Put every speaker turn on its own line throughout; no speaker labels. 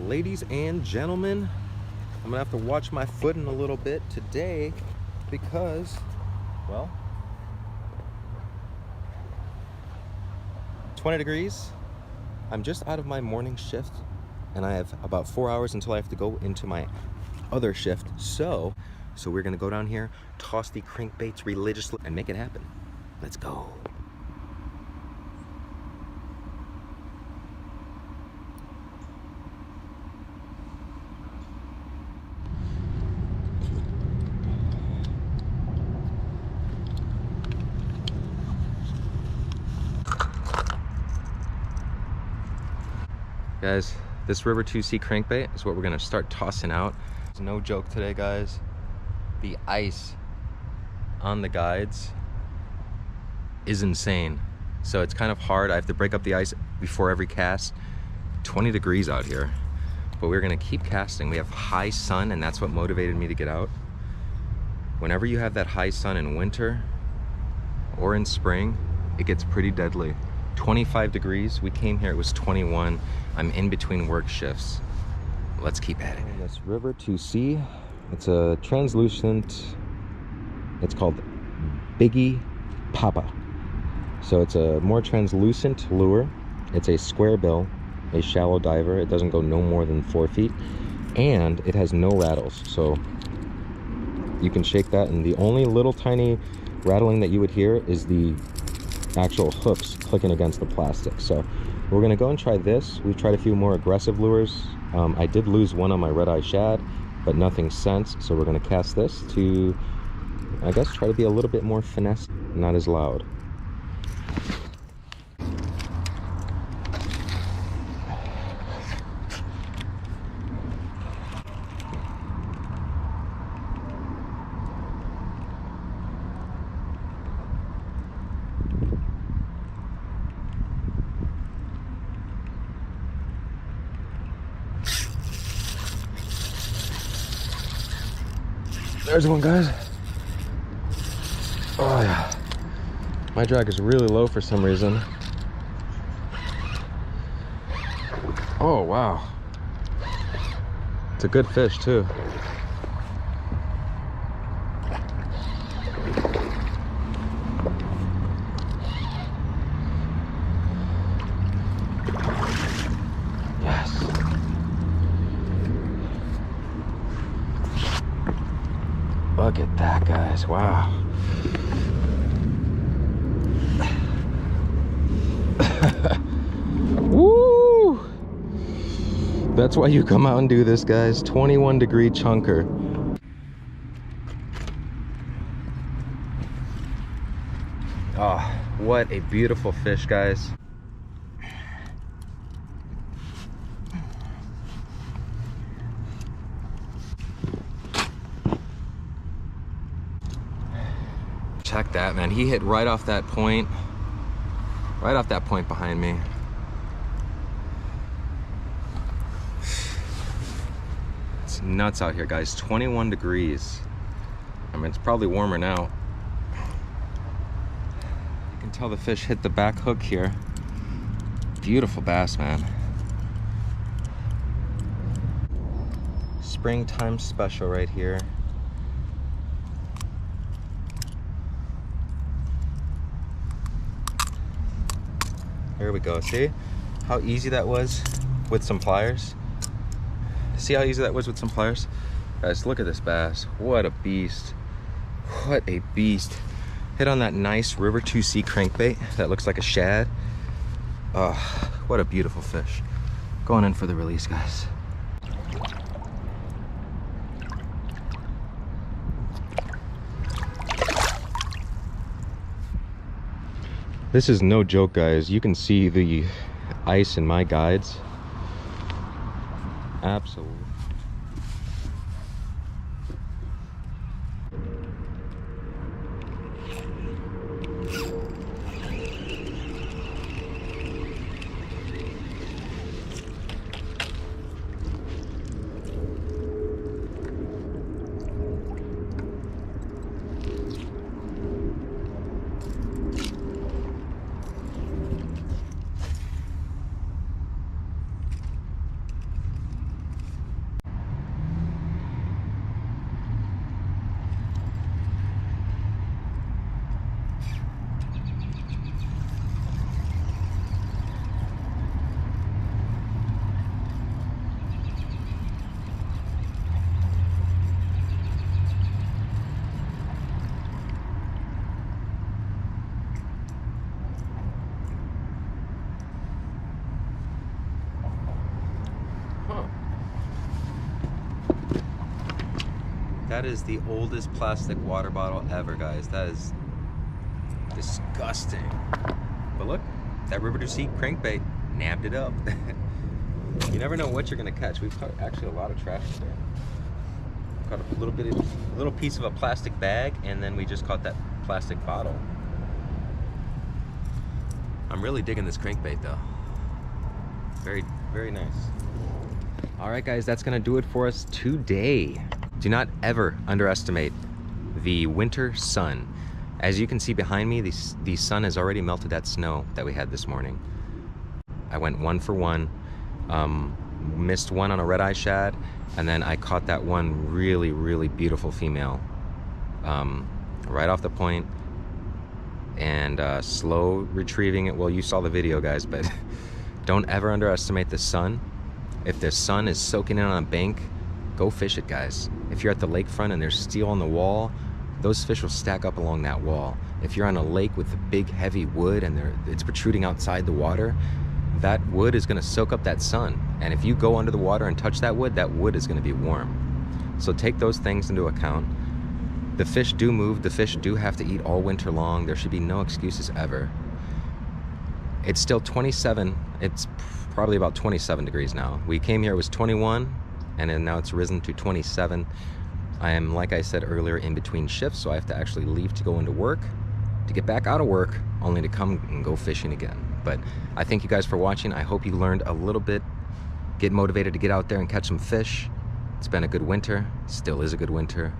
Ladies and gentlemen, I'm gonna have to watch my footing a little bit today because, well, 20 degrees. I'm just out of my morning shift and I have about 4 hours until I have to go into my other shift. So we're gonna go down here, toss the crankbaits religiously and make it happen. Let's go. Guys, this River 2C crankbait is what we're gonna start tossing out. It's no joke today, guys. The ice on the guides is insane. So it's kind of hard. I have to break up the ice before every cast. 20 degrees out here, but we're gonna keep casting. We have high sun and that's what motivated me to get out. Whenever you have that high sun in winter or in spring, it gets pretty deadly. 25 degrees, we came here, it was 21. I'm in between work shifts. Let's keep at it. This River 2C, it's a translucent, it's called Biggie Papa. So it's a more translucent lure. It's a square bill, a shallow diver. It doesn't go no more than 4 feet. And it has no rattles. So you can shake that and the only little tiny rattling that you would hear is the actual hooks clicking against the plastic. So we're gonna go and try this. We've tried a few more aggressive lures. I did lose one on my red-eye shad, but nothing since. So we're gonna cast this to, I guess, try to be a little bit more finesse, not as loud. There's one, guys. Oh yeah, my drag is really low for some reason. Oh wow, it's a good fish too. Look at that, guys. Wow. Woo! That's why you come out and do this, guys. 21 degree chunker. Oh, what a beautiful fish, guys. Check that, man. He hit right off that point behind me. It's nuts out here, guys. 21 degrees. I mean, it's probably warmer now. You can tell the fish hit the back hook here. Beautiful bass, man. Springtime special right here. Here we go. See how easy that was with some pliers? See how easy that was with some pliers? Guys, look at this bass. What a beast. What a beast. Hit on that nice River 2C crankbait that looks like a shad. Oh, what a beautiful fish. Going in for the release, guys. This is no joke, guys. You can see the ice in my guides. Absolutely. Huh. That is the oldest plastic water bottle ever, guys. That is disgusting. But look, that River to Sea crankbait nabbed it up. You never know what you're gonna catch. We've caught actually a lot of trash today. Caught a little piece of a plastic bag, and then we just caught that plastic bottle. I'm really digging this crankbait though. Very, very nice. All right, guys, that's gonna do it for us today. Do not ever underestimate the winter sun. As you can see behind me, the sun has already melted that snow that we had this morning. I went 1 for 1, missed one on a red-eye shad, and then I caught that one really, really beautiful female right off the point, and slow retrieving it. Well, you saw the video, guys, but don't ever underestimate the sun. If the sun is soaking in on a bank, go fish it, guys. If you're at the lakefront and there's steel on the wall, those fish will stack up along that wall. If you're on a lake with a big heavy wood and it's protruding outside the water, that wood is gonna soak up that sun. And if you go under the water and touch that wood is gonna be warm. So take those things into account. The fish do move, the fish do have to eat all winter long. There should be no excuses ever. It's still 27, it's probably about 27 degrees now. We came here, it was 21, and then now it's risen to 27. I am, like I said earlier, in between shifts, so I have to actually leave to go into work, to get back out of work, only to come and go fishing again. But I thank you guys for watching. I hope you learned a little bit, get motivated to get out there and catch some fish. It's been a good winter, still is a good winter.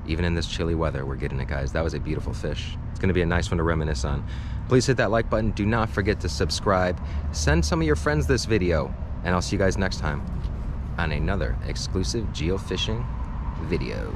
Even in this chilly weather, we're getting it, guys. That was a beautiful fish. It's gonna be a nice one to reminisce on. Please hit that like button. Do not forget to subscribe. Send some of your friends this video, and I'll see you guys next time on another exclusive geofishing video.